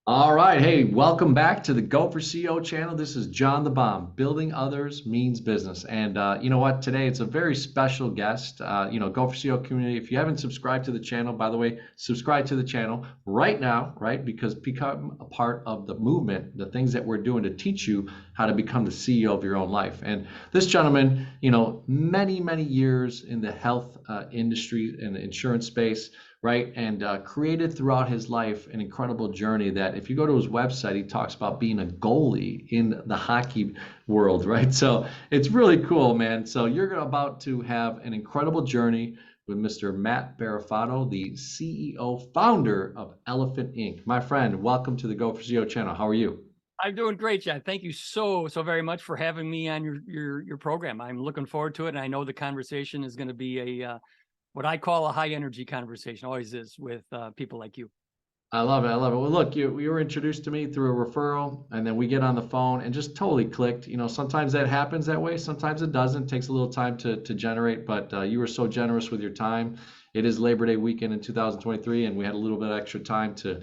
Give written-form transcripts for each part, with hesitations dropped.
All right. Hey, welcome back to the Go for CEO channel. This is John the Bomb. Building others means business. And you know what? Today it's a very special guest. Go for CEO community. If you haven't subscribed to the channel, by the way, subscribe to the channel right now, right? Because become a part of the movement, the things that we're doing to teach you how to become the CEO of your own life. And this gentleman, many, many years in the health industry and the insurance space, right? And created throughout his life an incredible journey that if you go to his website, he talks about being a goalie in the hockey world, right? So it's really cool, man. So you're about to have an incredible journey with Mr. Matt Barafato, the CEO founder of Elephant Inc. My friend, welcome to the Go for CEO channel. How are you? I'm doing great, John. Thank you so very much for having me on your program. I'm looking forward to it, and I know the conversation is going to be a what I call a high energy conversation. Always is with people like you. I love it. I love it. Well, look, you were introduced to me through a referral, and then we get on the phone and just totally clicked. Sometimes that happens that way. Sometimes it doesn't. It takes a little time to generate, but you were so generous with your time. It is Labor Day weekend in 2023, and we had a little bit of extra time to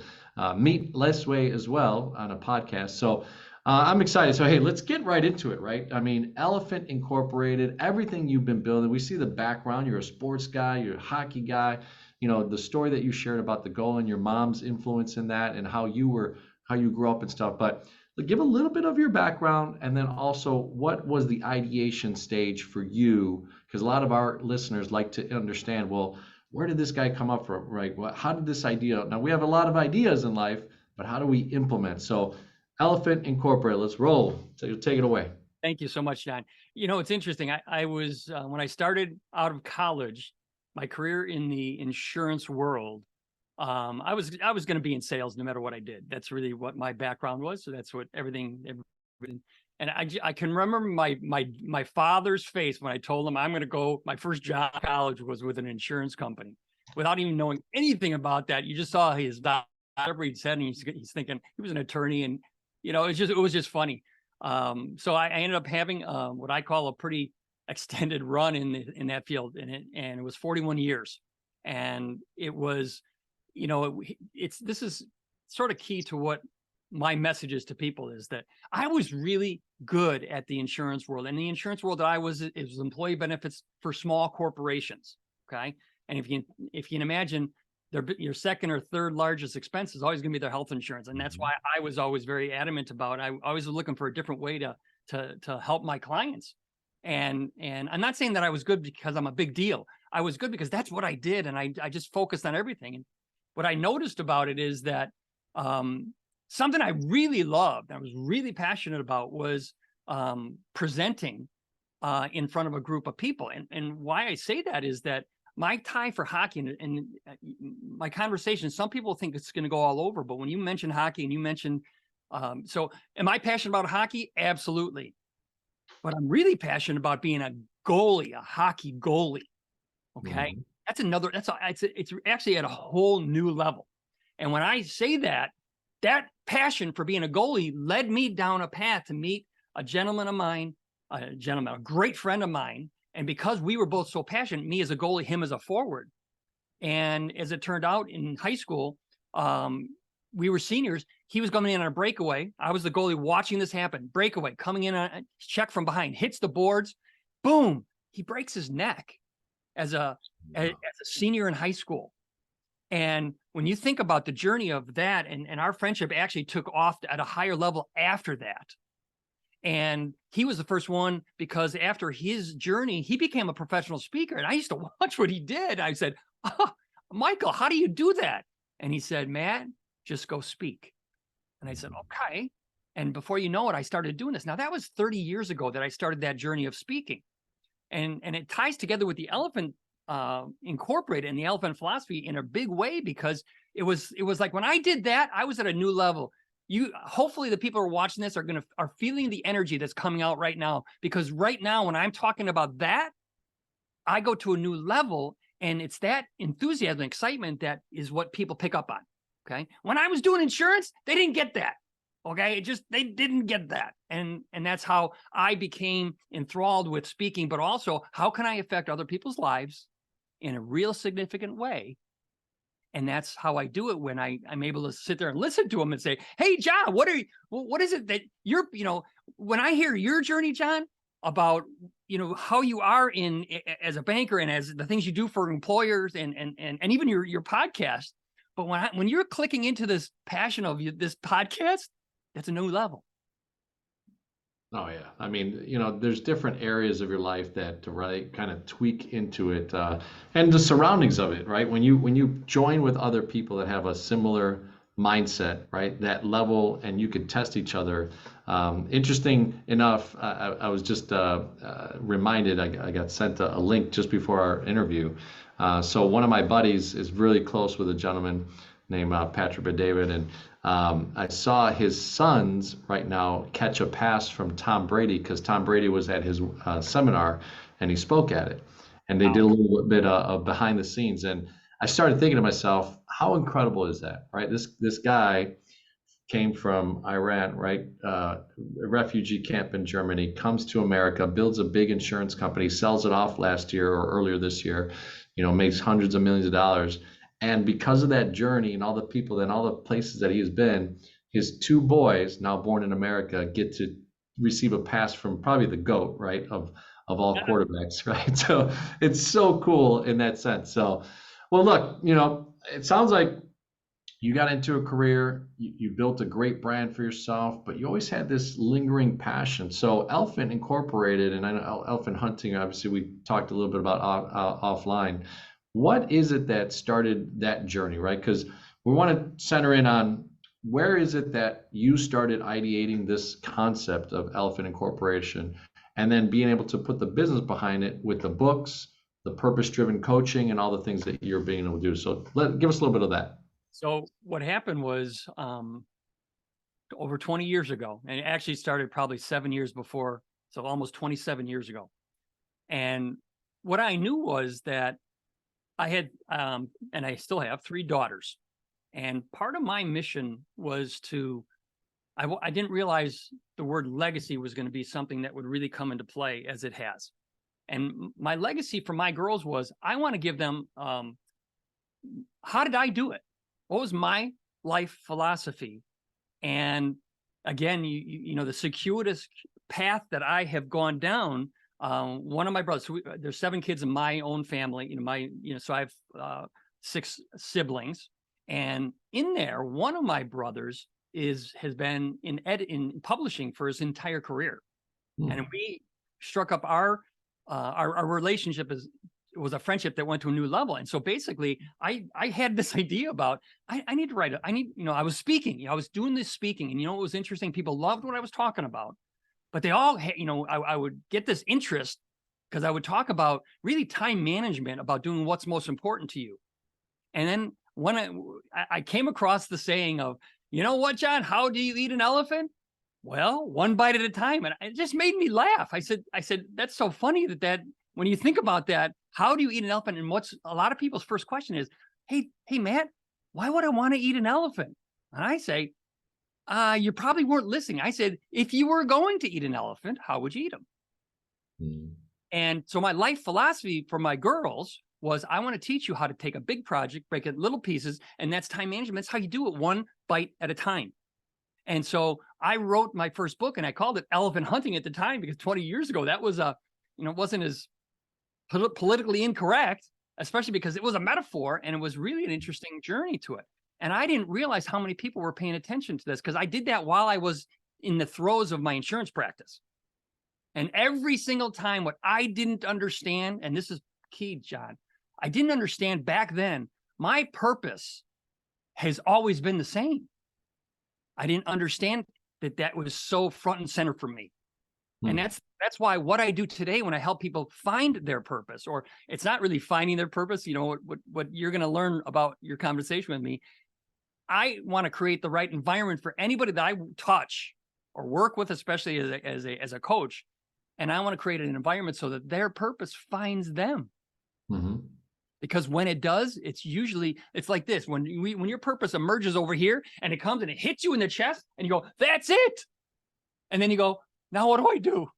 meet Lesway as well on a podcast. So I'm excited. So, hey, let's get right into it, right? I mean, Elephant Incorporated, everything you've been building. We see the background. You're a sports guy, you're a hockey guy, the story that you shared about the goal and your mom's influence in that and how you grew up and stuff. But give a little bit of your background, and then also what was the ideation stage for you, because a lot of our listeners like to understand, well, where did this guy come up from, right? How did this idea, now we have a lot of ideas in life, but how do we implement? So Elephant Incorporated, let's roll. So take it away. Thank you so much, John. It's interesting. I was when I started out of college, my career in the insurance world. I was going to be in sales no matter what I did. That's really what my background was. So that's what everything. And I can remember my father's face when I told him I'm going to go. My first job in college was with an insurance company, without even knowing anything about that. You just saw his whatever he'd said, and he's thinking he was an attorney, and it was just funny. So I ended up having what I call a pretty extended run in that field, and it was 41 years, and it was, this is sort of key to what my message is to people, is that I was really good at the insurance world, and the insurance world that I was, it was employee benefits for small corporations. Okay, and if you can imagine, your second or third largest expense is always going to be their health insurance, and that's why I was always very adamant about. I always was looking for a different way to help my clients, and I'm not saying that I was good because I'm a big deal. I was good because that's what I did, and I just focused on everything. And what I noticed about it is that something I really loved, I was really passionate about, was presenting in front of a group of people. And why I say that is that my tie for hockey and my conversation, some people think it's going to go all over, but when you mention hockey and you mention, so am I passionate about hockey? Absolutely. But I'm really passionate about being a goalie, a hockey goalie. Okay. Mhm. It's actually at a whole new level. And when I say that, that passion for being a goalie led me down a path to meet a gentleman of mine, a great friend of mine. And because we were both so passionate, me as a goalie, him as a forward. And as it turned out, in high school, we were seniors. He was coming in on a breakaway. I was the goalie watching this happen. Breakaway, coming in on a check from behind, hits the boards. Boom. He breaks his neck as a senior in high school. And when you think about the journey of that, and our friendship actually took off at a higher level after that. And he was the first one, because after his journey, he became a professional speaker. And I used to watch what he did. I said, "Oh, Michael, how do you do that?" And he said, "Matt, just go speak." And I said, "Okay." And before you know it, I started doing this. Now, that was 30 years ago that I started that journey of speaking. And it ties together with the Elephant Incorporated and the Elephant philosophy in a big way, because it was like when I did that, I was at a new level. Hopefully the people who are watching this are feeling the energy that's coming out right now, because right now when I'm talking about that, I go to a new level, and it's that enthusiasm, excitement that is what people pick up on. Okay. When I was doing insurance, they didn't get that. Okay. They didn't get that. And that's how I became enthralled with speaking, but also how can I affect other people's lives in a real significant way And that's how I do it when I'm able to sit there and listen to them and say, hey, John, what is it that you're, when I hear your journey, John, about, how you are as a banker and as the things you do for employers and even your podcast. But when you're clicking into this passion of this podcast, that's a new level. Oh yeah. I mean, there's different areas of your life that to right kind of tweak into it, and the surroundings of it, right? When you join with other people that have a similar mindset, right? That level, and you could test each other. Interesting enough, I was just reminded. I got sent a link just before our interview. So one of my buddies is really close with a gentleman named Patrick David, and I saw his sons right now catch a pass from Tom Brady because Tom Brady was at his seminar and he spoke at it. And they did a little bit of behind the scenes. And I started thinking to myself, how incredible is that, right? This guy came from Iran, right? A refugee camp in Germany, comes to America, builds a big insurance company, sells it off last year or earlier this year, makes hundreds of millions of dollars. And because of that journey and all the people and all the places that he has been, his two boys, now born in America, get to receive a pass from probably the GOAT, right, of all quarterbacks, right? So it's so cool in that sense. So, well, look, it sounds like you got into a career, you built a great brand for yourself, but you always had this lingering passion. So Elephant Incorporated, and I know elephant hunting, obviously we talked a little bit about offline. What is it that started that journey, right? Because we want to center in on where is it that you started ideating this concept of Elephant Incorporation, and then being able to put the business behind it with the books, the purpose-driven coaching, and all the things that you're being able to do. So give us a little bit of that. So what happened was over 20 years ago, and it actually started probably 7 years before, so almost 27 years ago. And what I knew was that I had, and I still have 3 daughters. And part of my mission was I didn't realize the word legacy was going to be something that would really come into play as it has. And my legacy for my girls was I want to give them, how did I do it? What was my life philosophy? And again, the circuitous path that I have gone down. One of my brothers, so there's 7 kids in my own family. So I have 6 siblings, and in there, one of my brothers has been in publishing for his entire career, and we struck up our relationship was a friendship that went to a new level. And so basically I had this idea about, I need to write I was speaking, I was doing this speaking, and it was interesting. People loved what I was talking about, but they all, I would get this interest because I would talk about really time management, about doing what's most important to you. And then when I came across the saying of, you know what, John, how do you eat an elephant? Well, one bite at a time. And it just made me laugh. I said, that's so funny that when you think about that, how do you eat an elephant? And what's a lot of people's first question is, hey, Matt, why would I want to eat an elephant? And I say, you probably weren't listening. I said, if you were going to eat an elephant, how would you eat them? And so my life philosophy for my girls was, I want to teach you how to take a big project, break it into little pieces, and that's time management. That's how you do it, one bite at a time. And so I wrote my first book, and I called it Elephant Hunting at the time, because 20 years ago, that was wasn't as politically incorrect, especially because it was a metaphor, and it was really an interesting journey to it. And I didn't realize how many people were paying attention to this, because I did that while I was in the throes of my insurance practice. And every single time, what I didn't understand, and this is key, John, I didn't understand back then, my purpose has always been the same. I didn't understand that was so front and center for me. And that's why what I do today, when I help people find their purpose, or it's not really finding their purpose, what you're going to learn about your conversation with me, I want to create the right environment for anybody that I touch or work with, especially as a coach. And I want to create an environment so that their purpose finds them. Because when it does, it's like this. When your purpose emerges over here and it comes and it hits you in the chest and you go, that's it. And then you go, now what do I do?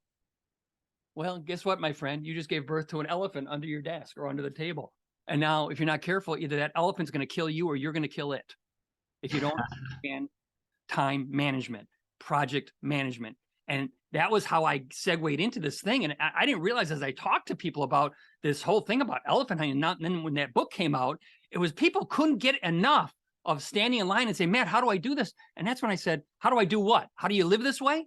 Well, guess what, my friend? You just gave birth to an elephant under your desk or under the table. And now if you're not careful, either that elephant's going to kill you or you're going to kill it if you don't understand time management, project management. And that was how I segued into this thing. And I didn't realize as I talked to people about this whole thing about elephant hunting, and then when that book came out, it was people couldn't get enough of standing in line and say, Matt, how do I do this? And that's when I said, how do I do what? How do you live this way?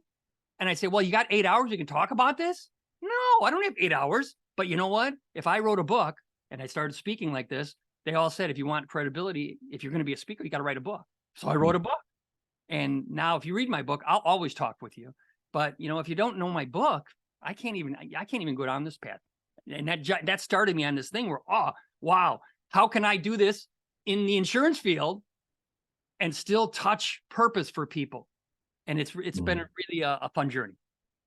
And I say, well, you got 8 hours, you can talk about this? No, I don't have 8 hours. But you know what? If I wrote a book and I started speaking like this, they all said, if you want credibility, if you're going to be a speaker, you got to write a book. So I wrote a book. And now if you read my book, I'll always talk with you. But if you don't know my book, I can't even go down this path. And that started me on this thing where, oh, wow, how can I do this in the insurance field and still touch purpose for people? And it's been really a fun journey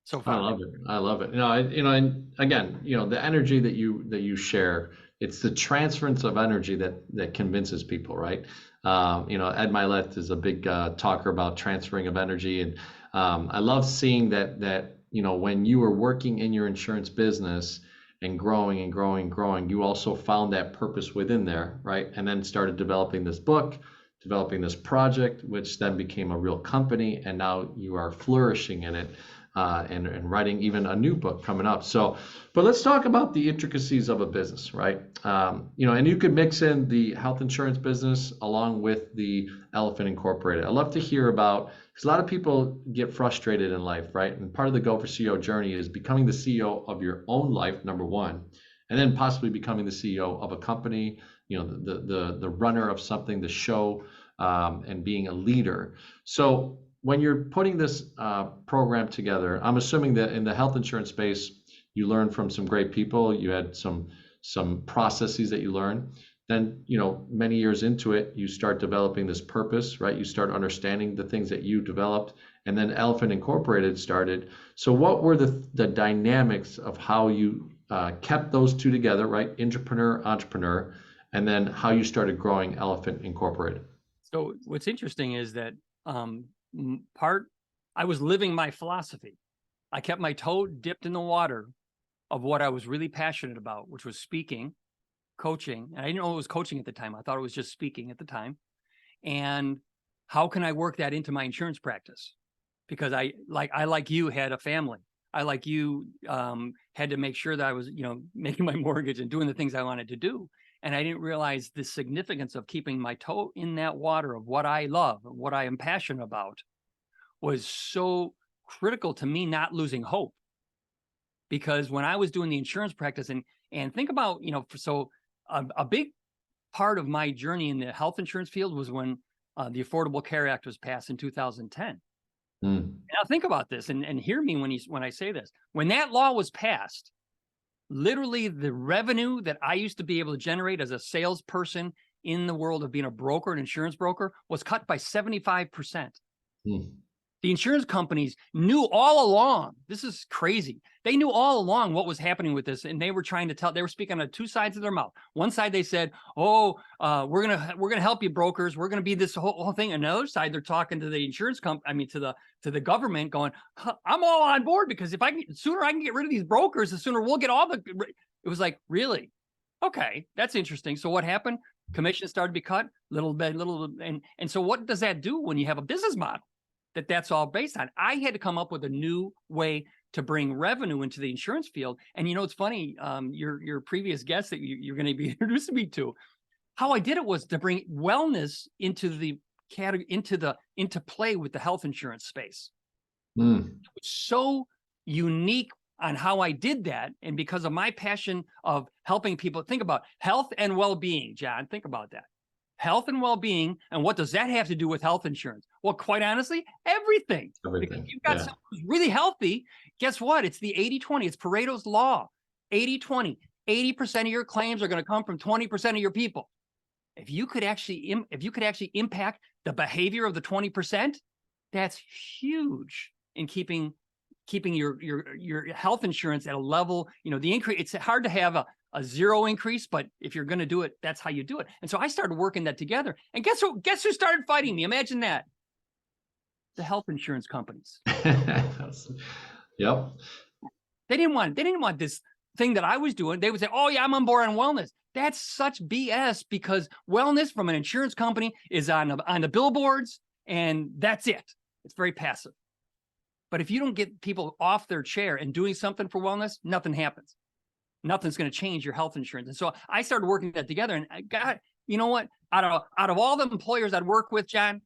so far. I love it. I love it. And again, the energy that you share, it's the transference of energy that convinces people, right? Ed Milet is a big talker about transferring of energy, and I love seeing that when you were working in your insurance business and growing and growing and growing, you also found that purpose within there, right? And then started developing this book, developing this project, which then became a real company, and now you are flourishing in it. And writing even a new book coming up. But let's talk about the intricacies of a business, right? And you could mix in the health insurance business along with the Elephant Incorporated. I'd love to hear about, because a lot of people get frustrated in life, right? And part of the Go for CEO journey is becoming the CEO of your own life, number one, and then possibly becoming the CEO of a company, the runner of something, the show, and being a leader. So when you're putting this program together, I'm assuming that in the health insurance space, you learned from some great people. You had some processes that you learned. Then, many years into it, you start developing this purpose, right? You start understanding the things that you developed, and then Elephant Incorporated started. So what were the dynamics of how you kept those two together, right? Entrepreneur, and then how you started growing Elephant Incorporated? So what's interesting is that I was living my philosophy. I kept my toe dipped in the water of what I was really passionate about, which was speaking, coaching. And I didn't know it was coaching at the time. I thought it was just speaking at the time. And how can I work that into my insurance practice? Because I like you had a family. I like you had to make sure that I was, making my mortgage and doing the things I wanted to do. And I didn't realize the significance of keeping my toe in that water of what I love and what I am passionate about was so critical to me not losing hope. Because when I was doing the insurance practice and think about, a big part of my journey in the health insurance field was when the Affordable Care Act was passed in 2010. Now think about this and hear me when I say this. When that law was passed, literally the revenue that I used to be able to generate as a salesperson in the world of being a broker, an insurance broker, was cut by 75%. The insurance companies knew all along, this is crazy. They knew all along what was happening with this, and they were they were speaking on two sides of their mouth. One side they said, we're gonna help you brokers, we're gonna be this whole thing. And the other side, they're talking to the insurance company, to the government, going, I'm all on board, because the sooner I can get rid of these brokers, the sooner we'll get all the. It was like, really? Okay, that's interesting. So what happened? Commissions started to be cut, little bit, and so what does that do when you have a business model that's all based on? I had to come up with a new way to bring revenue into the insurance field. And it's funny, your previous guest that you're going to be introducing me to, how I did it was to bring wellness into the category, into play with the health insurance space. It was so unique on how I did that, and because of my passion of helping people. Think about health and well-being, John. Think about that. Health and well-being, and what does that have to do with health insurance? Well, quite honestly, everything. Because you've got someone who's really healthy, guess what? It's the 80-20. It's Pareto's law. 80-20. 80% of your claims are going to come from 20% of your people. If you could actually impact the behavior of the 20%, that's huge in keeping your health insurance at a level. The increase. It's hard to have a zero increase, but if you're going to do it, that's how you do it. And so I started working that together. And guess who started fighting me? Imagine that. The health insurance companies. Yep. They didn't want this thing that I was doing, they would say, oh yeah, I'm on board on wellness. That's such BS, because wellness from an insurance company is on the billboards, and that's it. It's very passive. But if you don't get people off their chair and doing something for wellness, nothing happens. Nothing's going to change your health insurance. And so I started working that together, and I got, you know what? Out of all the employers I'd work with, John,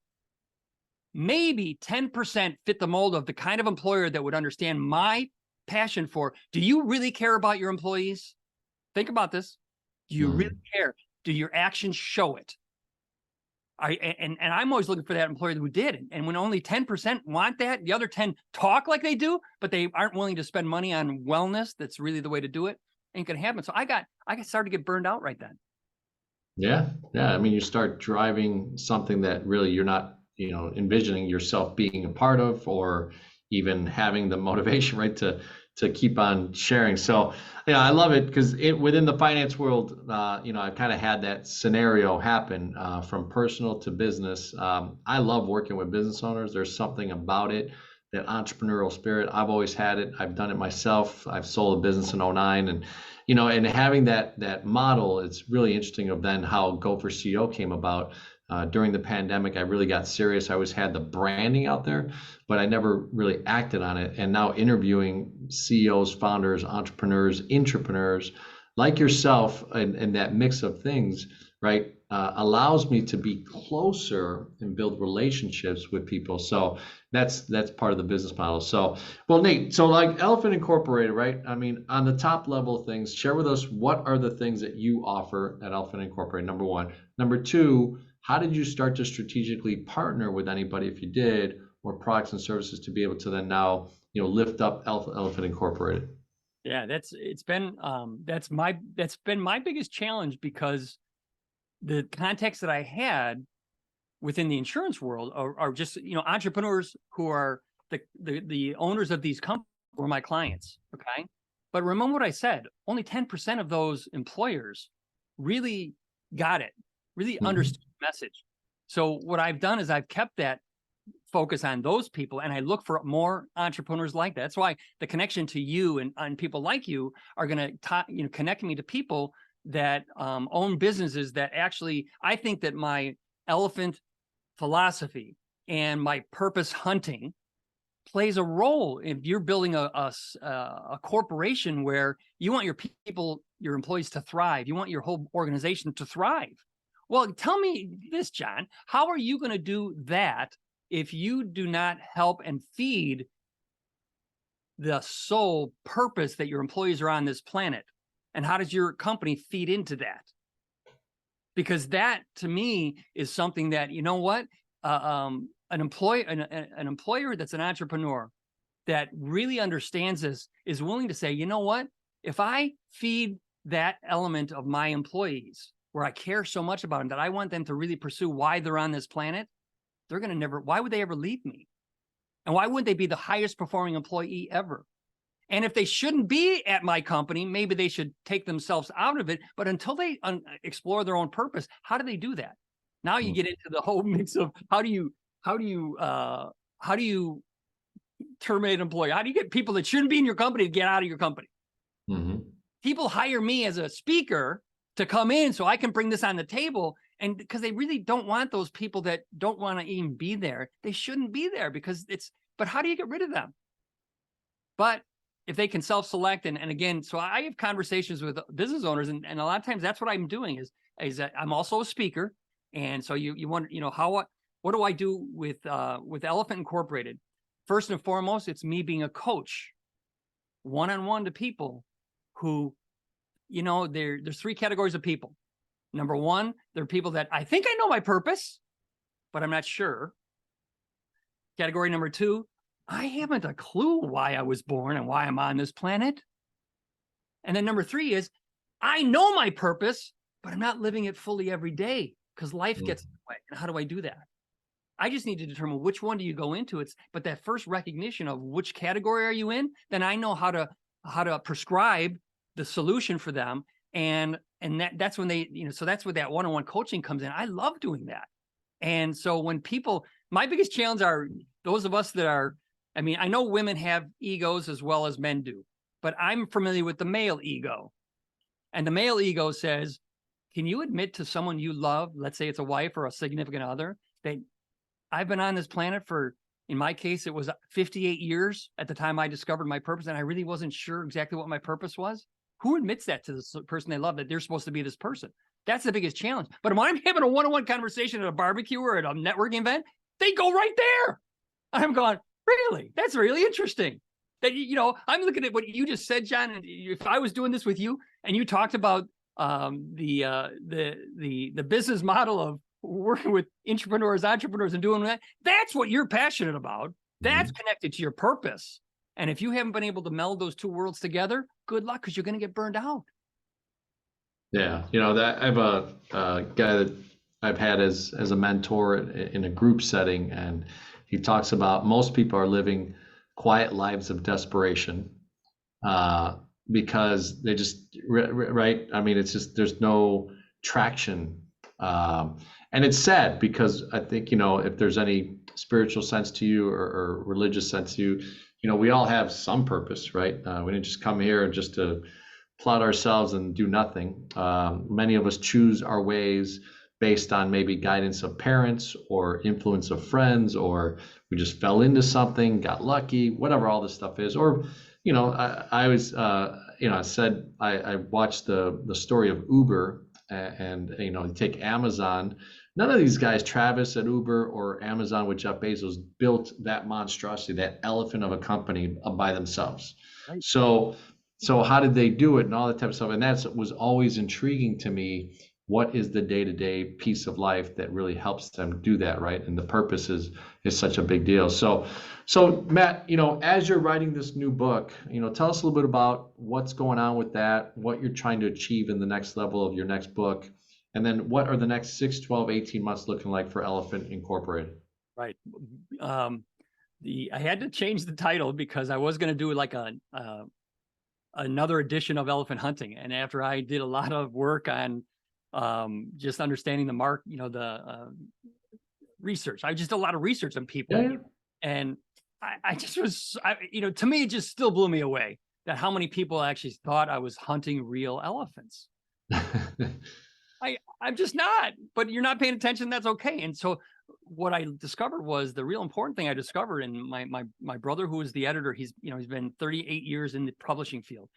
maybe 10% fit the mold of the kind of employer that would understand my passion for, do you really care about your employees? Think about this. Do you really care? Do your actions show it? And I'm always looking for that employer who did. And when only 10% want that, the other 10 talk like they do, but they aren't willing to spend money on wellness, that's really the way to do it, ain't gonna happen. So I started to get burned out right then. Yeah, yeah. I mean, you start driving something that really you're not, envisioning yourself being a part of, or even having the motivation, right, to keep on sharing. So, yeah, I love it because within the finance world, I've kind of had that scenario happen from personal to business. I love working with business owners. There's something about it, that entrepreneurial spirit. I've always had it. I've done it myself. I've sold a business in '09, and and having that model, it's really interesting of then how Go for CEO came about. During the pandemic, I really got serious. I always had the branding out there, but I never really acted on it. And now interviewing CEOs, founders, entrepreneurs, intrapreneurs like yourself, and that mix of things, right, allows me to be closer and build relationships with people. So that's part of the business model. So, well, Nate, so like Elephant Incorporated, right? I mean, on the top level of things, share with us, what are the things that you offer at Elephant Incorporated, number one. Number two, how did you start to strategically partner with anybody, if you did, or products and services to be able to then now, lift up Elephant Incorporated? Yeah, that's been my biggest challenge, because the context that I had within the insurance world are just, entrepreneurs who are the owners of these companies were my clients. Okay. But remember what I said, only 10% of those employers really got it, really understood the message. So what I've done is I've kept that focus on those people, and I look for more entrepreneurs like that. That's why the connection to you and people like you are going to connect me to people that own businesses that actually, I think that my elephant philosophy and my purpose hunting plays a role if you're building a corporation where you want your people, your employees to thrive. You want your whole organization to thrive. Well, tell me this, John, how are you going to do that if you do not help and feed the sole purpose that your employees are on this planet? And how does your company feed into that? Because that, to me, is something that, an employer that's an entrepreneur that really understands this is willing to say, you know what, if I feed that element of my employees where I care so much about them, that I want them to really pursue why they're on this planet, they're going to why would they ever leave me? And why wouldn't they be the highest performing employee ever? And if they shouldn't be at my company, maybe they should take themselves out of it. But until they explore their own purpose, how do they do that? Now you get into the whole mix of how do you terminate an employee? How do you get people that shouldn't be in your company to get out of your company? People hire me as a speaker to come in so I can bring this on the table. And because they really don't want those people that don't want to even be there. They shouldn't be there because but how do you get rid of them? But if they can self-select, and again, so I have conversations with business owners, and a lot of times that's what I'm doing is that I'm also a speaker. And so you wonder, what do I do with Elephant Incorporated? First and foremost, it's me being a coach, one-on-one to people who, there's three categories of people. Number one, they're people that I think I know my purpose, but I'm not sure. Category number two, I haven't a clue why I was born and why I'm on this planet. And then number three is, I know my purpose, but I'm not living it fully every day because life gets in the way. And how do I do that? I just need to determine which one do you go into. But that first recognition of which category are you in, then I know how to prescribe the solution for them. And that's when they, so that's where that one-on-one coaching comes in. I love doing that. And so when people, my biggest challenge are those of us that are, I know women have egos as well as men do, but I'm familiar with the male ego. And the male ego says, can you admit to someone you love, let's say it's a wife or a significant other, that I've been on this planet for, in my case, it was 58 years at the time I discovered my purpose, and I really wasn't sure exactly what my purpose was? Who admits that to the person they love, that they're supposed to be this person? That's the biggest challenge. But when I'm having a one-on-one conversation at a barbecue or at a networking event, they go right there. I'm going, really? That's really interesting. That, I'm looking at what you just said, John. And if I was doing this with you and you talked about the business model of working with entrepreneurs and doing that, that's what you're passionate about. That's connected to your purpose. And if you haven't been able to meld those two worlds together, good luck, because you're going to get burned out. Yeah, that I have a guy that I've had as a mentor in a group setting, and he talks about most people are living quiet lives of desperation because they just right. I mean, it's just there's no traction, and it's sad because I think if there's any spiritual sense to you or religious sense to you, we all have some purpose, right? We didn't just come here just to plot ourselves and do nothing. Many of us choose our ways based on maybe guidance of parents or influence of friends, or we just fell into something, got lucky, whatever all this stuff is. Or, I was, said I watched the story of Uber, and you take Amazon. None of these guys, Travis at Uber or Amazon with Jeff Bezos, built that monstrosity, that elephant of a company by themselves. Right. So how did they do it and all that type of stuff? And that was always intriguing to me. What is the day-to-day piece of life that really helps them do that, right? And the purpose is such a big deal. So Matt, as you're writing this new book, tell us a little bit about what's going on with that, what you're trying to achieve in the next level of your next book, and then what are the next 6, 12, 18 months looking like for Elephant Incorporated? Right. I had to change the title because I was going to do like another edition of Elephant Hunting. And after I did a lot of work on just understanding the research, I just did a lot of research on people. Yeah. And I just was, to me, it just still blew me away that how many people actually thought I was hunting real elephants. I'm just not, but you're not paying attention. That's okay. And so what I discovered was the real important thing I discovered, and my brother, who is the editor, he's been 38 years in the publishing field.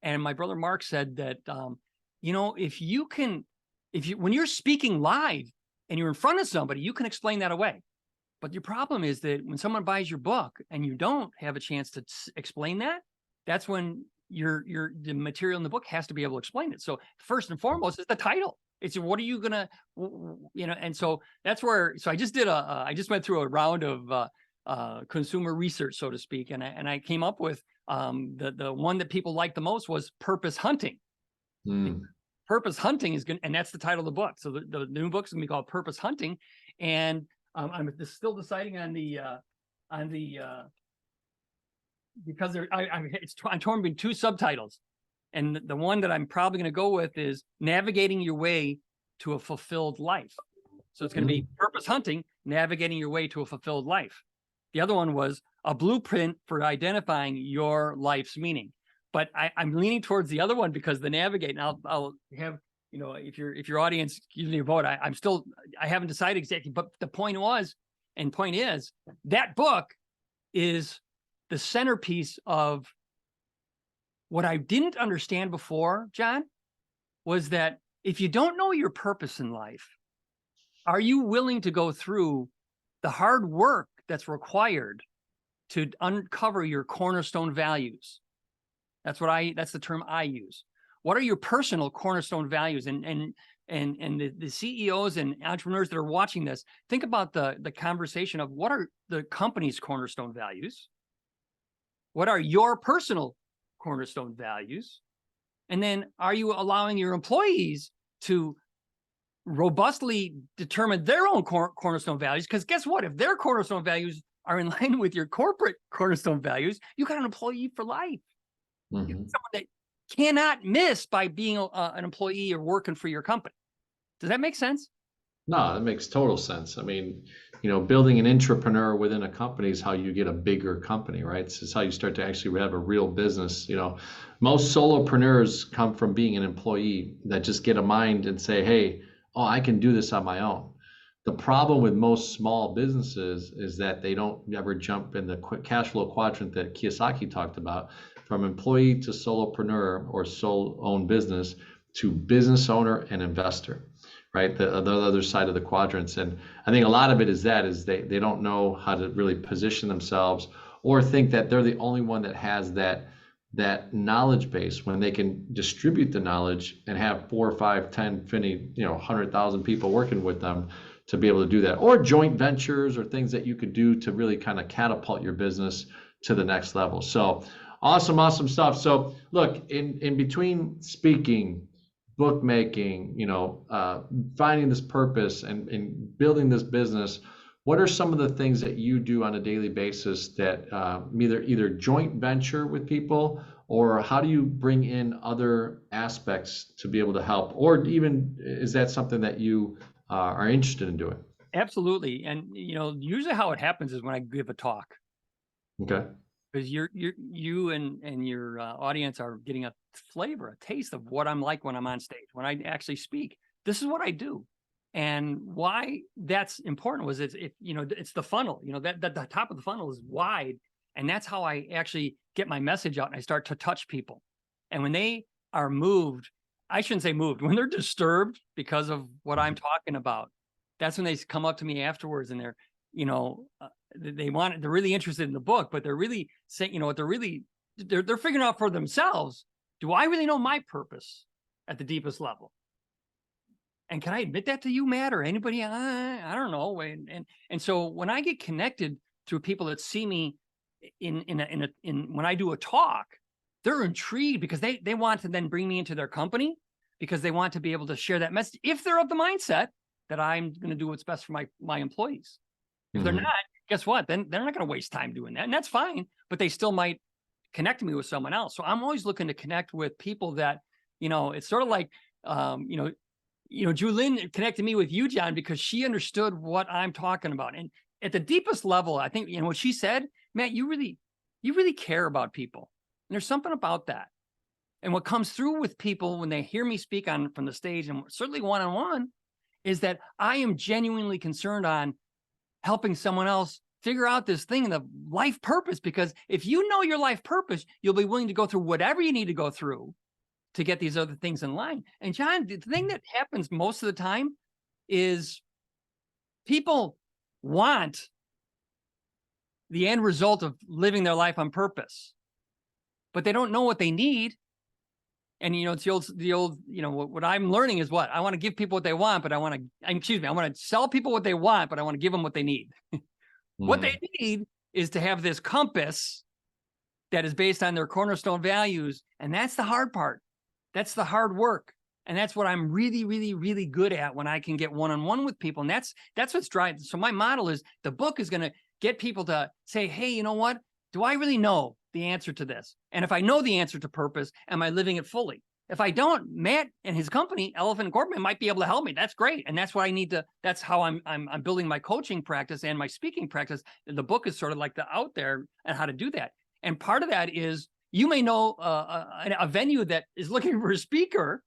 And my brother, Mark, said that, when you're speaking live and you're in front of somebody, you can explain that away. But your problem is that when someone buys your book and you don't have a chance to explain that, that's when the material in the book has to be able to explain it. So first and foremost is the title. It's what are you gonna, and so that's where. So I just did I just went through a round of consumer research, so to speak, and I came up with the one that people liked the most was purpose hunting. Purpose hunting is good, and that's the title of the book. So the new book's gonna be called Purpose Hunting, and I'm still deciding on the because I'm torn between two subtitles. And the one that I'm probably going to go with is Navigating Your Way to a Fulfilled Life. So it's going to be Purpose Hunting, Navigating Your Way to a Fulfilled Life. The other one was A Blueprint for Identifying Your Life's Meaning. But I'm leaning towards the other one because the Navigate, and I'll have, if your audience gives me a vote, I haven't decided exactly. But the point is, that book is the centerpiece of what I didn't understand before, John, was that if you don't know your purpose in life, are you willing to go through the hard work that's required to uncover your cornerstone values? That's the term I use. What are your personal cornerstone values? And the CEOs and entrepreneurs that are watching this, think about the conversation of what are the company's cornerstone values? What are your personal cornerstone values? And then are you allowing your employees to robustly determine their own cornerstone values? Because guess what? If their cornerstone values are in line with your corporate cornerstone values, you got an employee for life. Mm-hmm. Someone that cannot miss by being an employee or working for your company. Does that make sense? No, that makes total sense. I mean, building an entrepreneur within a company is how you get a bigger company, right? It's how you start to actually have a real business. Most solopreneurs come from being an employee that just get a mind and say, hey, oh, I can do this on my own. The problem with most small businesses is that they don't ever jump in the quick cash flow quadrant that Kiyosaki talked about, from employee to solopreneur or sole owned business to business owner and investor, right? The other side of the quadrants. And I think a lot of it is they don't know how to really position themselves, or think that they're the only one that has that knowledge base, when they can distribute the knowledge and have 4 or 5, 10, 50, 100,000 people working with them to be able to do that, or joint ventures or things that you could do to really kind of catapult your business to the next level. So awesome stuff. So look, in between speaking, bookmaking, finding this purpose and building this business, what are some of the things that you do on a daily basis that either joint venture with people, or how do you bring in other aspects to be able to help, or even is that something that you are interested in doing? Absolutely. And, usually how it happens is when I give a talk, Okay. because you and your audience are getting a flavor, a taste of what I'm like when I'm on stage, when I actually speak. This is what I do. And why that's important was it's the funnel, that the top of the funnel is wide. And that's how I actually get my message out, and I start to touch people. And when they are moved, I shouldn't say moved, when they're disturbed because of what I'm talking about, that's when they come up to me afterwards, and they're, they're really interested in the book, but they're really saying, what they're figuring out for themselves. Do I really know my purpose at the deepest level? And can I admit that to you, Matt, or anybody? I don't know. And so when I get connected through people that see me in when I do a talk, they're intrigued because they want to then bring me into their company, because they want to be able to share that message, if they're of the mindset that I'm going to do what's best for my employees. If they're not, guess what? Then they're not going to waste time doing that. And that's fine, but they still might connect me with someone else. So I'm always looking to connect with people that, it's sort of like, Julyn connected me with you, John, because she understood what I'm talking about. And at the deepest level, I think, what she said, Matt, you really care about people. And there's something about that. And what comes through with people when they hear me speak from the stage, and certainly one-on-one, is that I am genuinely concerned on helping someone else figure out this thing in the life purpose. Because if you know your life purpose, you'll be willing to go through whatever you need to go through to get these other things in line. And John, the thing that happens most of the time is people want the end result of living their life on purpose, but they don't know what they need. And, it's the old, what I'm learning is what I want to give people what they want, but I want to sell people what they want, but I want to give them what they need. What they need is to have this compass that is based on their cornerstone values. And that's the hard part. That's the hard work. And that's what I'm really, really, really good at when I can get one-on-one with people. And that's what's driving. So my model is the book is going to get people to say, hey, you know what? Do I really know the answer to this? And if I know the answer to purpose, am I living it fully? If I don't, Matt and his company, Elephant Incorporated, might be able to help me. That's great. And that's what I need to, that's how I'm building my coaching practice and my speaking practice. The book is sort of like the out there and how to do that. And part of that is, you may know a venue that is looking for a speaker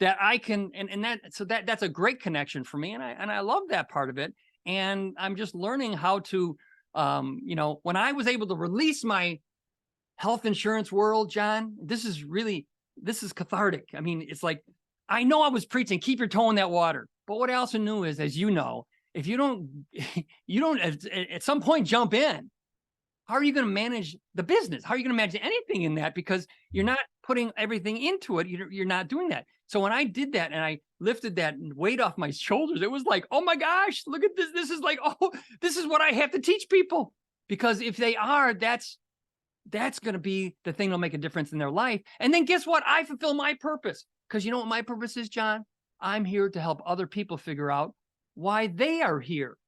that I can, that's a great connection for me. And I love that part of it. And I'm just learning how to, when I was able to release my health insurance world, John, this is cathartic. I mean, it's like, I know I was preaching, keep your toe in that water. But what I also knew is, as you know, if you don't at some point jump in, how are you going to manage the business? How are you going to manage anything in that? Because you're not putting everything into it. You're not doing that. So when I did that and I lifted that weight off my shoulders, it was like, oh my gosh, look at this. This is like, this is what I have to teach people. Because if they are, that's going to be the thing that'll make a difference in their life. And then guess what? I fulfill my purpose. Because you know what my purpose is, John? I'm here to help other people figure out why they are here.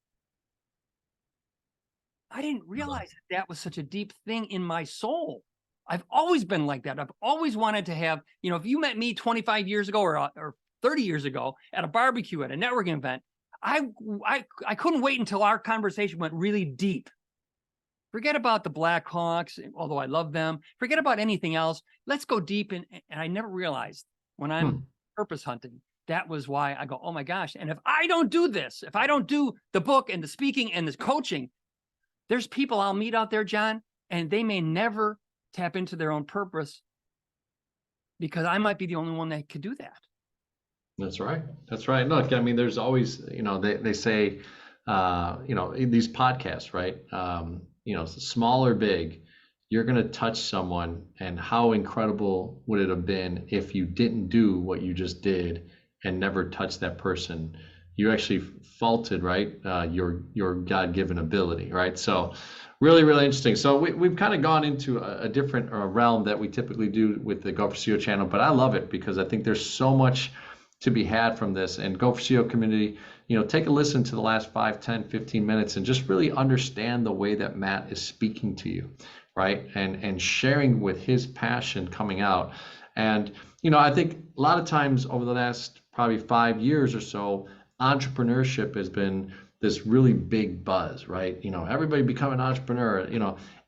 I didn't realize that was such a deep thing in my soul. I've always been like that. I've always wanted to have, if you met me 25 years ago or 30 years ago at a barbecue, at a networking event, I couldn't wait until our conversation went really deep. Forget about the Blackhawks, although I love them. Forget about anything else. Let's go deep. And I never realized when I'm purpose hunting, that was why I go, oh my gosh. And if I don't do this, if I don't do the book and the speaking and the coaching, there's people I'll meet out there, John, and they may never tap into their own purpose because I might be the only one that could do that. That's right. That's right. Look, I mean, there's always, they say, in these podcasts, right? Small or big, you're going to touch someone, and how incredible would it have been if you didn't do what you just did and never touched that person? You actually faulted, right? Your God-given ability, right? So really, really interesting. So we've kind of gone into a different realm that we typically do with the Go for CEO channel, but I love it because I think there's so much to be had from this. And Go for CEO community, take a listen to the last 5, 10, 15 minutes and just really understand the way that Matt is speaking to you, right? And sharing with his passion coming out. And, I think a lot of times over the last probably 5 years or so, entrepreneurship has been this really big buzz, right? Everybody become an entrepreneur,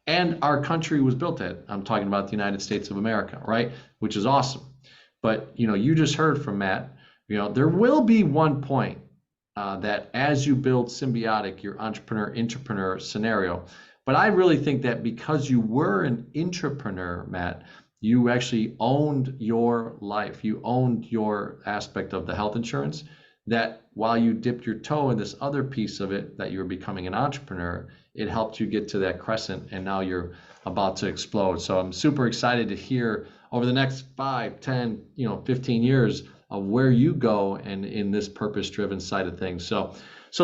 and our country was built at, I'm talking about the United States of America, right? Which is awesome. But, you just heard from Matt, there will be one point that as you build symbiotic, your entrepreneur-intrapreneur scenario. But I really think that because you were an intrapreneur, Matt, you actually owned your life. You owned your aspect of the health insurance, that while you dipped your toe in this other piece of it, that you were becoming an entrepreneur, it helped you get to that crescent, and now you're about to explode. So I'm super excited to hear over the next 5, 10, 15 years of where you go and in this purpose-driven side of things. So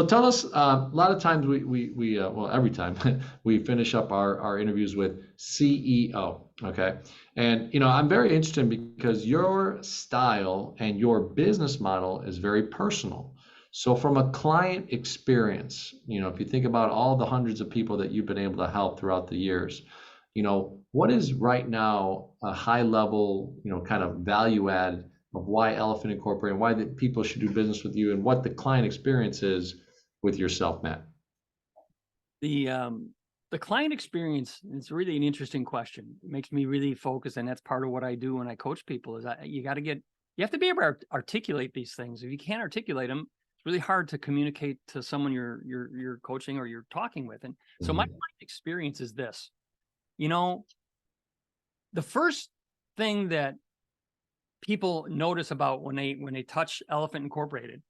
tell us, a lot of times every time we finish up our interviews with CEO, okay? And, I'm very interested because your style and your business model is very personal. So from a client experience, if you think about all the hundreds of people that you've been able to help throughout the years, what is right now a high level, kind of value add of why Elephant Incorporated, why the people should do business with you, and what the client experience is with yourself, Matt? The client experience is really an interesting question. It makes me really focus, and that's part of what I do when I coach people. Is you have to be able to articulate these things. If you can't articulate them, it's really hard to communicate to someone you're coaching or you're talking with. And so my client experience is this. The first thing that people notice about when they touch Elephant Incorporated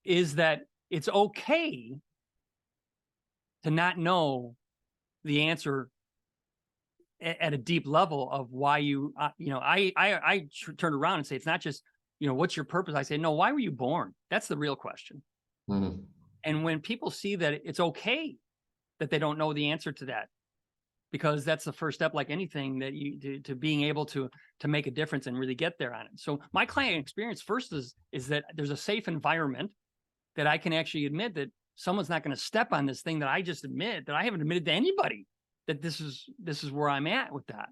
is that it's okay to not know the answer at a deep level of why you, I turn around and say, it's not just, what's your purpose? I say, no, why were you born? That's the real question. Mm-hmm. And when people see that it's okay that they don't know the answer to that, because that's the first step, like anything, that you to being able to make a difference and really get there on it. So my client experience first is that there's a safe environment that I can actually admit that someone's not going to step on this thing that I just admit, that I haven't admitted to anybody, that this is where I'm at with that.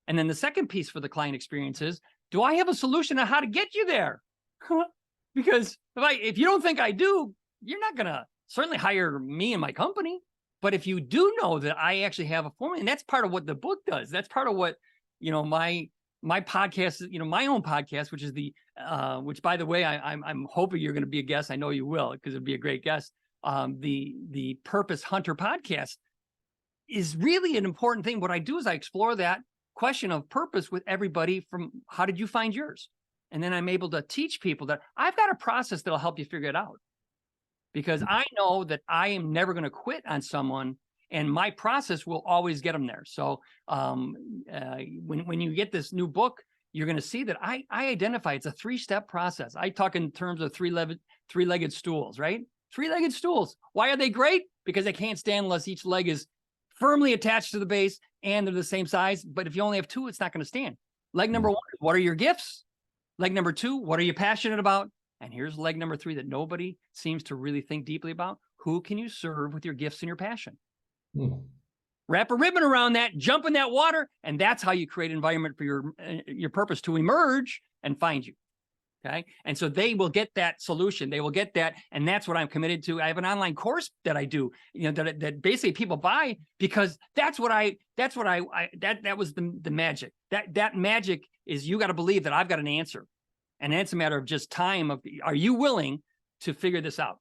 And then the second piece for the client experience is, do I have a solution on how to get you there? Because if you don't think I do, you're not going to certainly hire me and my company. But if you do know that I actually have a formula, and that's part of what the book does, that's part of what, my podcast, my own podcast, which is which, by the way, I'm hoping you're going to be a guest. I know you will, because it'd be a great guest. The Purpose Hunter podcast is really an important thing. What I do is I explore that question of purpose with everybody from how did you find yours? And then I'm able to teach people that I've got a process that'll help you figure it out. Because I know that I am never going to quit on someone, and my process will always get them there. So when you get this new book, you're going to see that I identify it's a 3-step process. I talk in terms of three-legged stools, right? 3-legged stools. Why are they great? Because they can't stand unless each leg is firmly attached to the base and they're the same size. But if you only have 2, it's not going to stand. Leg number 1, what are your gifts? Leg number 2, what are you passionate about? And here's leg number 3 that nobody seems to really think deeply about. Who can you serve with your gifts and your passion? Wrap a ribbon around that, jump in that water, and that's how you create an environment for your purpose to emerge and find you. Okay. And so they will get that solution. They will get that. And that's what I'm committed to. I have an online course that I do, that basically people buy because that was the magic. That magic is you got to believe that I've got an answer. And it's a matter of just time are you willing to figure this out?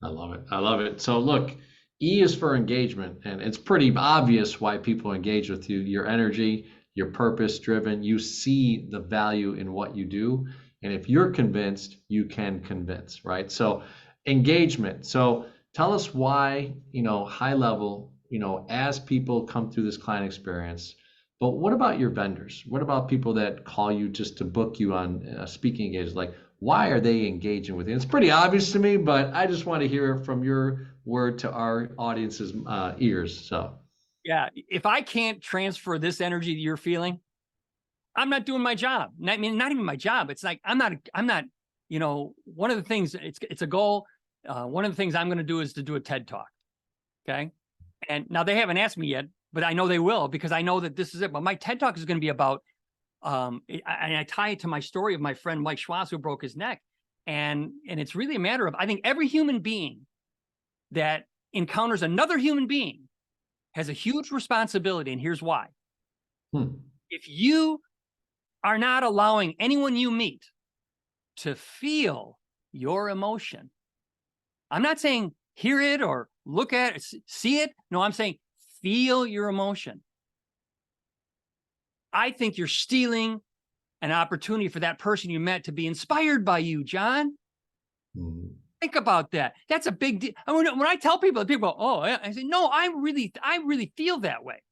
I love it. I love it. So look, E is for engagement, and it's pretty obvious why people engage with you. Your energy, your purpose driven, you see the value in what you do. And if you're convinced, you can convince, right? So engagement. So tell us why, high level, as people come through this client experience. But what about your vendors? What about people that call you just to book you on speaking engagements? Like, why are they engaging with you? It's pretty obvious to me, but I just want to hear it from your word to our audience's ears. So, Yeah. If I can't transfer this energy that you're feeling, I'm not doing my job. I mean, not even my job. It's like, I'm not, one of the things, it's a goal. One of the things I'm going to do is to do a TED talk. Okay. And now they haven't asked me yet, but I know they will, because I know that this is it. But my TED talk is going to be about, and I tie it to my story of my friend Mike Schwartz, who broke his neck. And it's really a matter of, I think every human being that encounters another human being has a huge responsibility. And here's why. If you are not allowing anyone you meet to feel your emotion, I'm not saying hear it or look at it, see it. No, I'm saying feel your emotion. I think you're stealing an opportunity for that person you met to be inspired by you, John. Mm-hmm. Think about that. That's a big deal. When I tell people, people go, "Oh," I say, "No, I really feel that way,"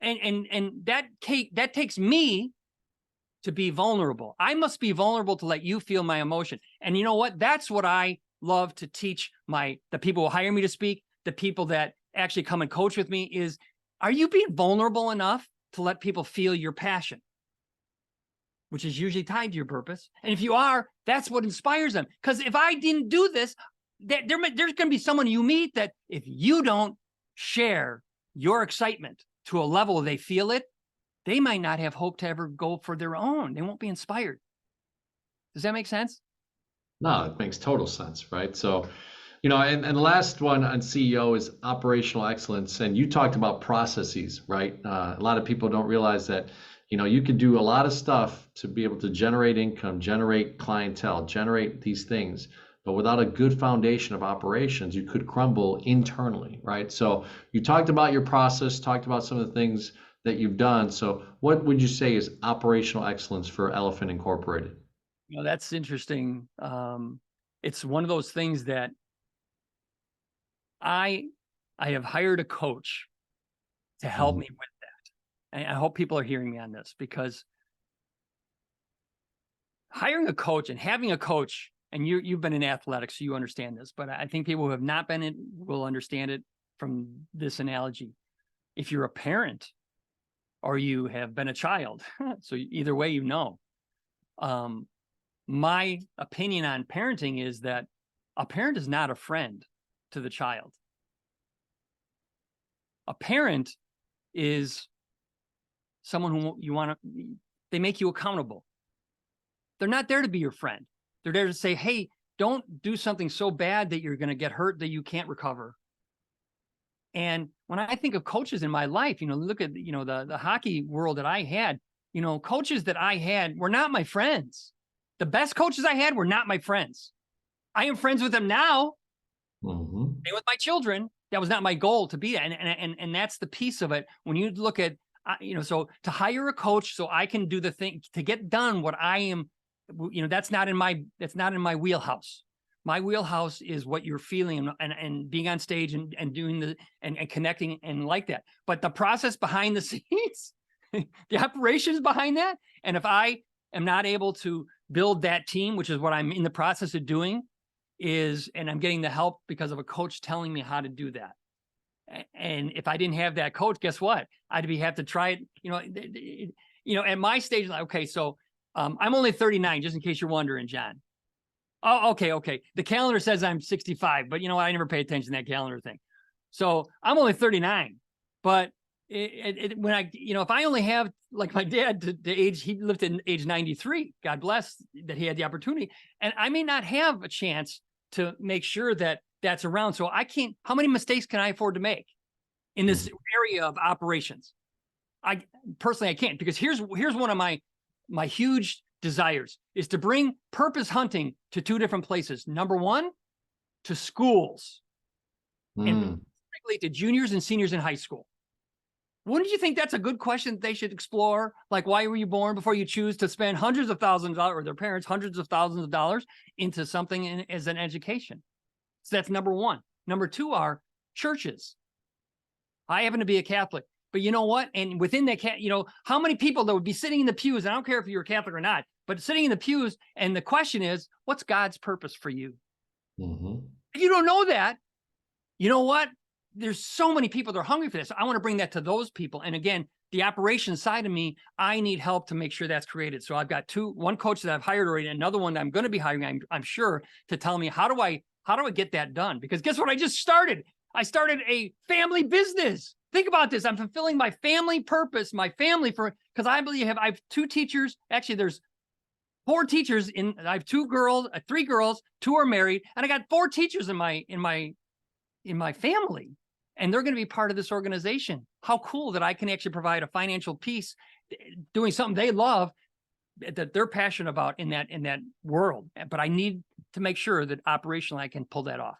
and that takes me to be vulnerable. I must be vulnerable to let you feel my emotion. And you know what? That's what I love to teach the people who hire me to speak, the people that actually come and coach with me is, are you being vulnerable enough to let people feel your passion, which is usually tied to your purpose? And if you are, that's what inspires them. Because if I didn't do this, there's going to be someone you meet that if you don't share your excitement to a level where they feel it, they might not have hope to ever go for their own. They won't be inspired. Does that make sense? No, it makes total sense, right? So, and the last one on CEO is operational excellence. And you talked about processes, right? A lot of people don't realize that, you can do a lot of stuff to be able to generate income, generate clientele, generate these things. But without a good foundation of operations, you could crumble internally, right? So you talked about your process, talked about some of the things that you've done. So what would you say is operational excellence for Elephant Incorporated? That's interesting. It's one of those things that I have hired a coach to help me with that. And I hope people are hearing me on this, because hiring a coach and having a coach, and you've been in athletics, so you understand this, but I think people who have not been in will understand it from this analogy. If you're a parent or you have been a child, so either way, my opinion on parenting is that a parent is not a friend to the child. A parent is someone who they make you accountable. They're not there to be your friend. They're there to say, hey, don't do something so bad that you're going to get hurt that you can't recover. And when I think of coaches in my life, look at, the hockey world that I had, coaches that I had were not my friends. The best coaches I had were not my friends. I am friends with them now. Mm-hmm. And with my children, that was not my goal to be that. And that's the piece of it. When you look at, so to hire a coach so I can do the thing to get done what I am, that's not in my wheelhouse. My wheelhouse is what you're feeling and being on stage and doing and connecting and like that. But the process behind the scenes, the operations behind that. And if I am not able to build that team, which is what I'm in the process of doing, and I'm getting the help because of a coach telling me how to do that. And if I didn't have that coach, guess what? I'd have to try it, at my stage, like, okay, so I'm only 39, just in case you're wondering, John. Oh, okay. The calendar says I'm 65, but you know what? I never pay attention to that calendar thing. So I'm only 39, but when I, if I only have like my dad to age, he lived in age 93, God bless that he had the opportunity. And I may not have a chance to make sure that that's around. So I can't, how many mistakes can I afford to make in this area of operations? I personally, I can't, because here's one of my huge desires is to bring purpose hunting to two different places. Number one, to schools, and particularly to juniors and seniors in high school. Wouldn't you think that's a good question they should explore? Like, why were you born, before you choose to spend hundreds of thousands of dollars, or their parents hundreds of thousands of dollars into something as an education? So that's number one. Number two are churches. I happen to be a Catholic, but you know what? And within that, how many people that would be sitting in the pews, and I don't care if you're a Catholic or not, but sitting in the pews, and the question is, what's God's purpose for you? If you don't know that, you know what? There's so many people that are hungry for this. I want to bring that to those people. And again, the operations side of me, I need help to make sure that's created. So I've got one coach that I've hired already, another one that I'm going to be hiring, I'm sure, to tell me how do I get that done? Because guess what? I just started. I started a family business. Think about this. I'm fulfilling my family purpose, because I believe I have two teachers. Actually, there's 4 teachers I have 2 girls, 3 girls, 2 are married, and I got 4 teachers in my family, and they're going to be part of this organization. How cool that I can actually provide a financial piece doing something they love, that they're passionate about in that world. But I need to make sure that operationally I can pull that off.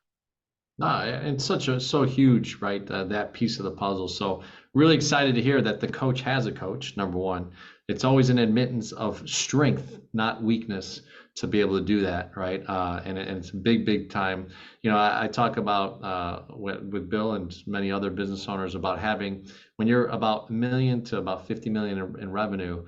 And so huge, right? That piece of the puzzle. So really excited to hear that the coach has a coach. Number one, it's always an admittance of strength, not weakness, to be able to do that, right? And it's big time. I talk about with Bill and many other business owners about having, when you're about $1 million to about 50 million in revenue,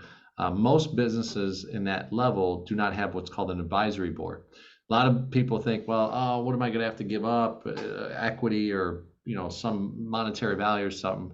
most businesses in that level do not have what's called an advisory board. A lot of people think, well, oh, what am I going to have to give up? Equity or, some monetary value or something.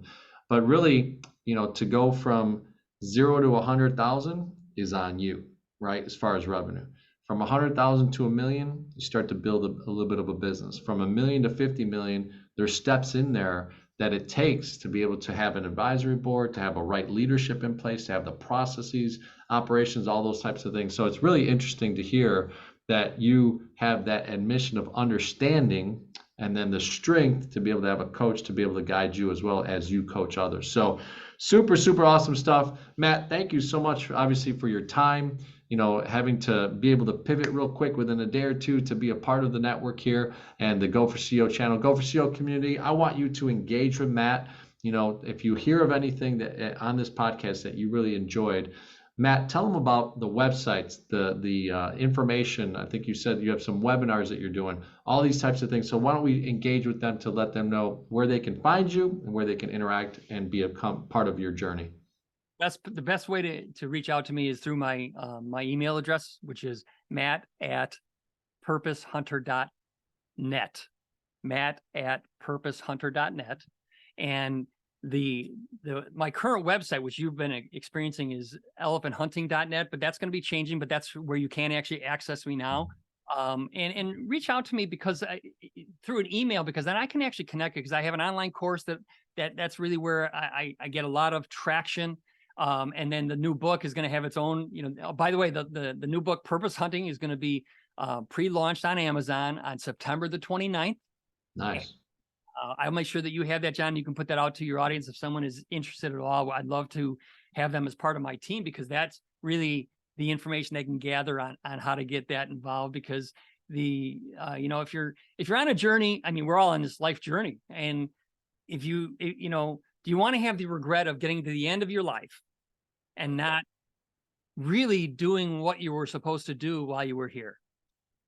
But really, to go from 0 to 100,000 is on you, right? As far as revenue. From 100,000 to $1 million, you start to build a little bit of a business. From $1 million to 50 million, there's steps in there that it takes to be able to have an advisory board, to have a right leadership in place, to have the processes, operations, all those types of things. So it's really interesting to hear that you have that admission of understanding, and then the strength to be able to have a coach to be able to guide you as well as you coach others. So super awesome stuff. Matt, thank you so much, obviously, for your time. Having to be able to pivot real quick within a day or two to be a part of the network here and the Go for CEO channel, Go for CEO community. I want you to engage with Matt. If you hear of anything that on this podcast that you really enjoyed, Matt, tell them about the websites, the information. I think you said you have some webinars that you're doing, all these types of things. So why don't we engage with them to let them know where they can find you and where they can interact and become part of your journey. That's the best way to reach out to me is through my email address, which is matt@purposehunter.net, matt@purposehunter.net. And my current website, which you've been experiencing, is elephanthunting.net, but that's going to be changing, but that's where you can actually access me now. And reach out to me through an email, because then I can actually connect it, because I have an online course that's really where I get a lot of traction. And then the new book is going to have its own, by the way, the new book, Purpose Hunting, is going to be pre-launched on Amazon on September the 29th. Nice. I'll make sure that you have that, John. You can put that out to your audience if someone is interested at all. I'd love to have them as part of my team, because that's really the information they can gather on how to get that involved. Because if you're on a journey, I mean, we're all on this life journey, and if do you want to have the regret of getting to the end of your life and not really doing what you were supposed to do while you were here?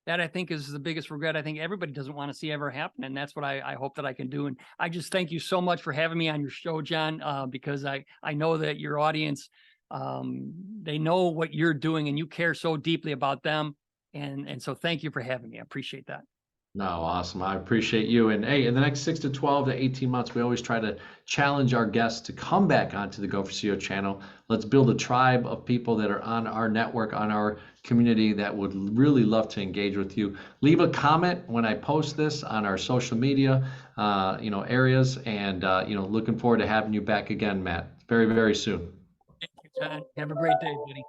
That, I think, is the biggest regret I think everybody doesn't want to see ever happen. And that's what I hope that I can do. And I just thank you so much for having me on your show, John, because I know that your audience, they know what you're doing and you care so deeply about them. And so thank you for having me. I appreciate that. No, awesome. I appreciate you. And hey, in the next 6 to 12 to 18 months, we always try to challenge our guests to come back onto the Go for CEO channel. Let's build a tribe of people that are on our network, on our community that would really love to engage with you. Leave a comment when I post this on our social media, areas. And, looking forward to having you back again, Matt, very, very soon. Thank you, Todd. Have a great day, buddy.